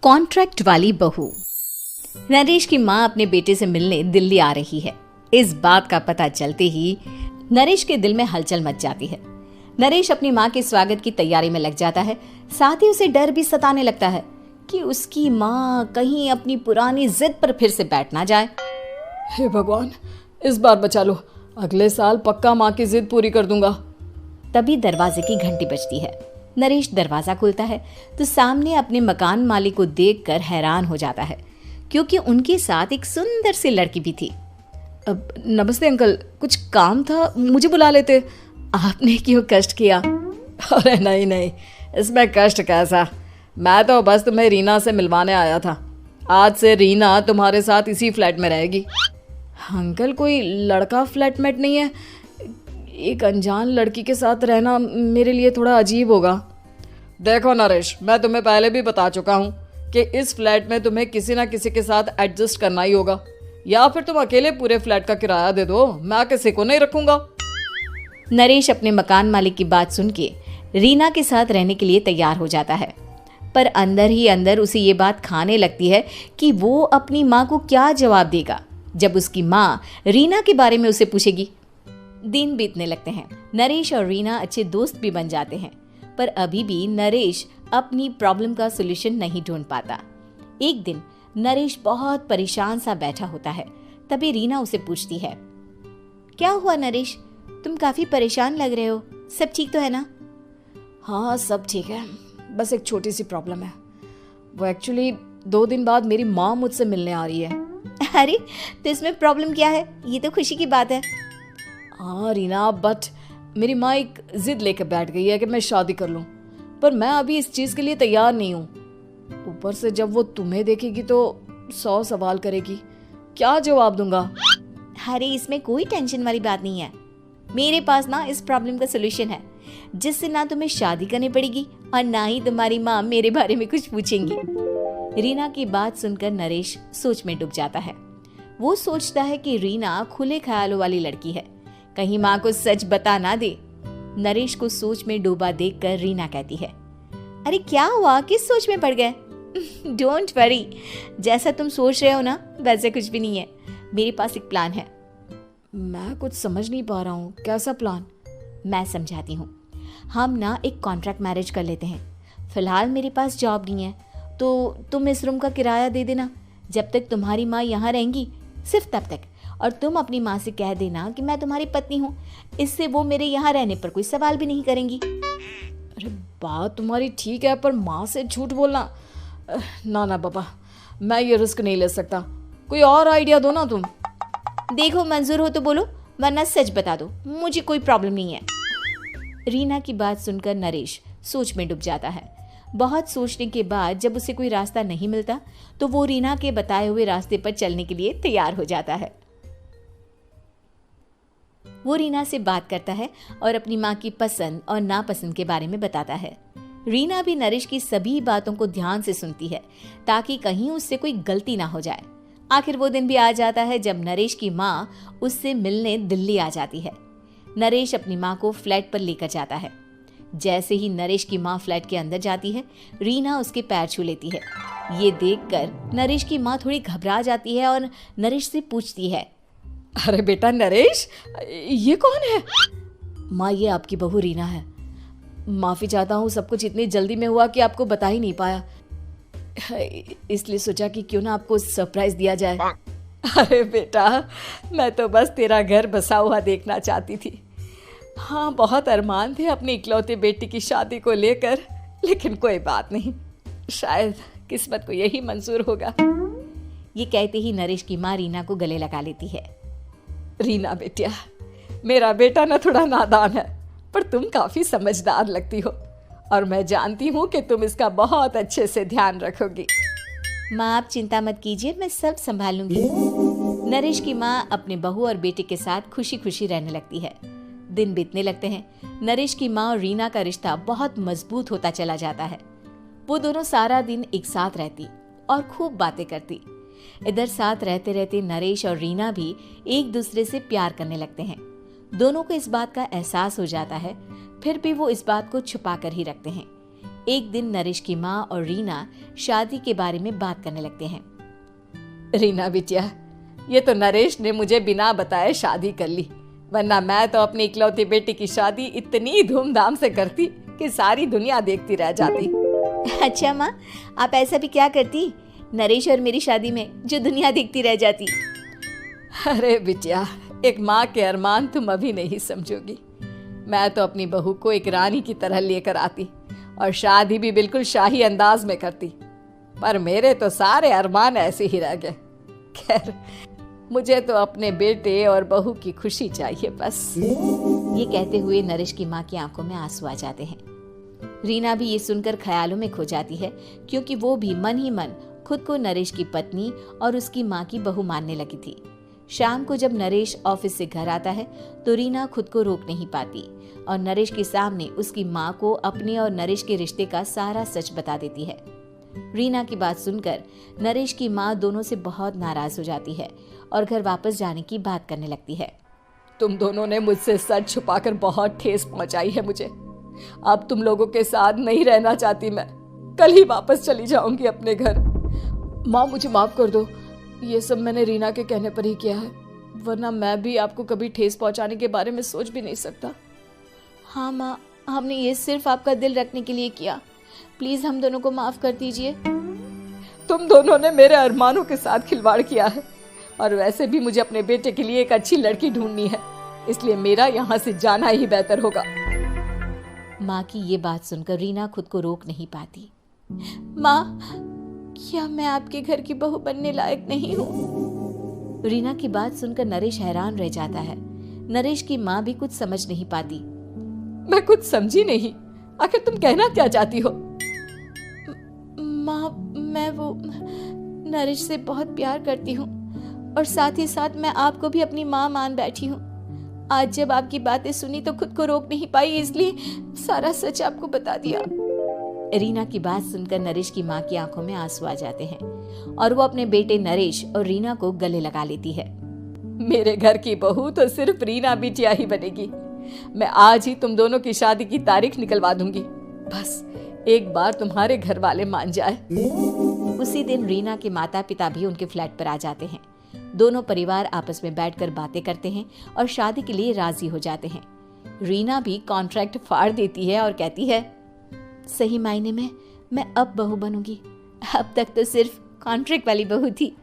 Contract वाली बहू। नरेश की माँ अपने बेटे से मिलने दिल्ली आ रही है। इस बात का पता चलते ही नरेश के दिल में हलचल मच जाती है। नरेश अपनी माँ के स्वागत की तैयारी में लग जाता है। साथ ही उसे डर भी सताने लगता है कि उसकी माँ कहीं अपनी पुरानी जिद पर फिर से बैठ ना जाए। हे भगवान, इस बार बचा लो, अगले साल पक्का माँ की जिद पूरी कर दूंगा। तभी दरवाजे की घंटी बजती है। नरेश दरवाजा खोलता है तो सामने अपने मकान मालिक को देखकर हैरान हो जाता है, क्योंकि उनके साथ एक सुंदर सी लड़की भी थी। अब नमस्ते अंकल, कुछ काम था, मुझे बुला लेते। आपने क्यों कष्ट किया? अरे नहीं नहीं, इसमें कष्ट कैसा, मैं तो बस तुम्हें रीना से मिलवाने आया था। आज से रीना तुम्हारे साथ इसी फ्लैट में रहेगी। अंकल, कोई लड़का फ्लैटमेट नहीं है? एक अनजान लड़की के साथ रहना मेरे लिए थोड़ा अजीब होगा। देखो नरेश, मैं तुम्हें पहले भी बता चुका हूँ कि इस फ्लैट में तुम्हें किसी ना किसी के साथ एडजस्ट करना ही होगा, या फिर तुम अकेले पूरे फ्लैट का किराया दे दो, मैं किसी को नहीं रखूंगा। नरेश अपने मकान मालिक की बात सुन के रीना के साथ रहने के लिए तैयार हो जाता है, पर अंदर ही अंदर उसे ये बात खाने लगती है कि वो अपनी माँ को क्या जवाब देगा जब उसकी माँ रीना के बारे में उसे पूछेगी। दिन बीतने लगते हैं। नरेश और रीना अच्छे दोस्त भी बन जाते हैं, पर अभी भी नरेश अपनी प्रॉब्लम का सलूशन नहीं ढूंढ पाता। एक दिन नरेश बहुत परेशान सा बैठा होता है। तभी रीना उसे पूछती है, क्या हुआ नरेश, तुम काफी परेशान लग रहे हो, सब ठीक तो है ना? हाँ सब ठीक है, बस एक छोटी सी प्रॉब्लम है। वो एक्चुअली 2 दिन बाद मेरी माँ मुझसे मिलने आ रही है। अरे तो इसमें प्रॉब्लम क्या है, ये तो खुशी की बात है। हाँ रीना, बट मेरी माँ एक जिद लेकर बैठ गई है कि मैं शादी कर लूँ, पर मैं अभी इस चीज़ के लिए तैयार नहीं हूँ। ऊपर से जब वो तुम्हें देखेगी तो 100 सवाल करेगी, क्या जवाब दूंगा? अरे इसमें कोई टेंशन वाली बात नहीं है, मेरे पास ना इस प्रॉब्लम का सलूशन है, जिससे ना तुम्हें शादी करनी पड़ेगी और ना ही तुम्हारी माँ मेरे बारे में कुछ पूछेंगी। रीना की बात सुनकर नरेश सोच में डूब जाता है। वो सोचता है कि रीना खुले ख्यालों वाली लड़की है, कहीं माँ को सच बता ना दे। नरेश को सोच में डूबा देखकर रीना कहती है, अरे क्या हुआ, किस सोच में पड़ गए? डोंट वरी, जैसा तुम सोच रहे हो ना वैसे कुछ भी नहीं है, मेरे पास एक प्लान है। मैं कुछ समझ नहीं पा रहा हूँ, कैसा प्लान? मैं समझाती हूँ। हम ना एक कॉन्ट्रैक्ट मैरिज कर लेते हैं। फिलहाल मेरे पास जॉब नहीं है, तो तुम इस रूम का किराया दे देना जब तक तुम्हारी माँ यहाँ रहेंगी, सिर्फ तब तक। और तुम अपनी माँ से कह देना कि मैं तुम्हारी पत्नी हूँ, इससे वो मेरे यहाँ रहने पर कोई सवाल भी नहीं करेंगी। अरे बात तुम्हारी ठीक है, पर माँ से झूठ बोलना, ना ना पापा, मैं ये रिस्क नहीं ले सकता। कोई और आइडिया दो ना तुम। देखो मंजूर हो तो बोलो, वरना सच बता दो, मुझे कोई प्रॉब्लम नहीं है। रीना की बात सुनकर नरेश सोच में डूब जाता है। बहुत सोचने के बाद जब उसे कोई रास्ता नहीं मिलता तो वो रीना के बताए हुए रास्ते पर चलने के लिए तैयार हो जाता है। वो रीना से बात करता है और अपनी माँ की पसंद और नापसंद के बारे में बताता है। रीना भी नरेश की सभी बातों को ध्यान से सुनती है, ताकि कहीं उससे कोई गलती ना हो जाए। आखिर वो दिन भी आ जाता है जब नरेश की माँ उससे मिलने दिल्ली आ जाती है। नरेश अपनी माँ को फ्लैट पर लेकर जाता है। जैसे ही नरेश की माँ फ्लैट के अंदर जाती है, रीना उसके पैर छू लेती है। ये देखकर नरेश की माँ थोड़ी घबरा जाती है और नरेश से पूछती है, अरे बेटा नरेश, ये कौन है? माँ, ये आपकी बहू रीना है। माफ़ी चाहता हूँ, सब कुछ इतनी जल्दी में हुआ कि आपको बता ही नहीं पाया, इसलिए सोचा कि क्यों ना आपको सरप्राइज दिया जाए। अरे बेटा, मैं तो बस तेरा घर बसा हुआ देखना चाहती थी। हाँ, बहुत अरमान थे अपनी इकलौते बेटी की शादी को लेकर, लेकिन कोई बात नहीं, शायद किस्मत को यही मंजूर होगा। ये कहते ही नरेश की माँ रीना को गले लगा लेती है। रीना बेटिया, मेरा बेटा ना थोड़ा नादान है, पर तुम काफी समझदार लगती हो, और मैं जानती हूँ कि तुम इसका बहुत अच्छे से ध्यान रखोगी। माँ आप चिंता मत कीजिए, मैं सब संभाल लूंगी। नरेश की माँ अपने बहू और बेटे के साथ खुशी खुशी रहने लगती है। दिन बीतने लगते हैं। नरेश की माँ और रीना का रिश्ता बहुत मजबूत होता चला जाता है। वो दोनों सारा दिन एक साथ रहती और खूब बातें करती। इधर साथ रहते रहते नरेश और रीना भी एक दूसरे से प्यार करने लगते हैं। दोनों को इस बात का एहसास हो जाता है, फिर भी वो इस बात को छुपा कर ही रखते हैं। एक दिन नरेश की माँ और रीना शादी के बारे में बात करने लगते हैं। रीना बिटिया, ये तो नरेश ने मुझे बिना बताए शादी कर ली, वरना मैं तो अपनी इकलौती बेटी की शादी इतनी धूमधाम से करती कि सारी दुनिया देखती रह जाती। अच्छा माँ, आप ऐसा भी क्या करती नरेश और मेरी शादी में जो दुनिया देखती रह जाती? अरे बिटिया, एक माँ के अरमान तुम अभी नहीं समझोगी। मैं तो अपनी बहू को एक रानी की तरह लेकर आती और शादी भी बिल्कुल शाही अंदाज में करती, पर मेरे तो सारे अरमान ऐसे ही रह गए। खैर, मुझे तो अपने बेटे और बहू की खुशी चाहिए बस। ये कहते हुए नरेश की माँ की आंखों में आंसू आ जाते हैं। रीना भी ये सुनकर ख्यालों में खो जाती है, क्योंकि वो भी मन ही मन खुद को नरेश की पत्नी और उसकी माँ की बहू मानने लगी थी। शाम को जब नरेश ऑफिस से घर आता है तो रीना खुद को रोक नहीं पाती और नरेश के सामने उसकी माँ को अपने और नरेश के रिश्ते का सारा सच बता देती है। रीना की बात सुनकर नरेश की माँ दोनों से बहुत नाराज हो जाती है और घर वापस जाने की बात करने लगती है। तुम दोनों ने मुझसे सच छुपाकर बहुत ठेस पहुंचाई है मुझे। अब तुम लोगों के साथ नहीं रहना चाहती मैं, कल ही वापस चली जाऊंगी अपने घर। माँ, मुझे माफ कर दो, ये सब मैंने रीना के कहने पर ही किया है, वरना मैं भी आपको कभी ठेस पहुंचाने के बारे में सोच भी नहीं सकता। हाँ माँ, हमने ये सिर्फ आपका दिल रखने के लिए किया, प्लीज हम दोनों को माफ कर दीजिए। तुम दोनों ने मेरे अरमानों के साथ खिलवाड़ किया है, और वैसे भी मुझे अपने बेटे के लिए एक अच्छी लड़की ढूंढनी है, इसलिए मेरा यहाँ से जाना ही बेहतर होगा। माँ की ये बात सुनकर रीना खुद को रोक नहीं पाती। माँ, क्या मैं आपके घर की बहू बनने लायक नहीं हूँ? रीना की बात सुनकर नरेश हैरान रह जाता है। नरेश की माँ भी कुछ समझ नहीं पाती। मैं कुछ समझी नहीं, आखिर तुम कहना क्या चाहती हो? माँ, मैं वो नरेश से बहुत प्यार करती हूँ और साथ ही साथ मैं आपको भी अपनी माँ मान बैठी हूँ। आज जब आपकी बातें सुनी तो खुद को रोक नहीं पाई, इसलिए सारा सच आपको बता दिया। रीना की बात सुनकर नरेश की माँ की आंखों में आंसू आ जाते हैं और वो अपने बेटे नरेश और रीना को गले लगा लेती है। मेरे घर की बहू तो सिर्फ रीना बिटिया ही बनेगी। मैं आज ही तुम दोनों की शादी की तारीख निकलवा दूंगी, बस एक बार तुम्हारे घर वाले मान जाए। उसी दिन रीना के माता पिता भी उनके फ्लैट पर आ जाते हैं। दोनों परिवार आपस में बैठकर बातें करते हैं और शादी के लिए राजी हो जाते हैं। रीना भी कॉन्ट्रैक्ट फाड़ देती है और कहती है, सही मायने में मैं अब बहू बनूंगी, अब तक तो सिर्फ कॉन्ट्रैक्ट वाली बहू थी।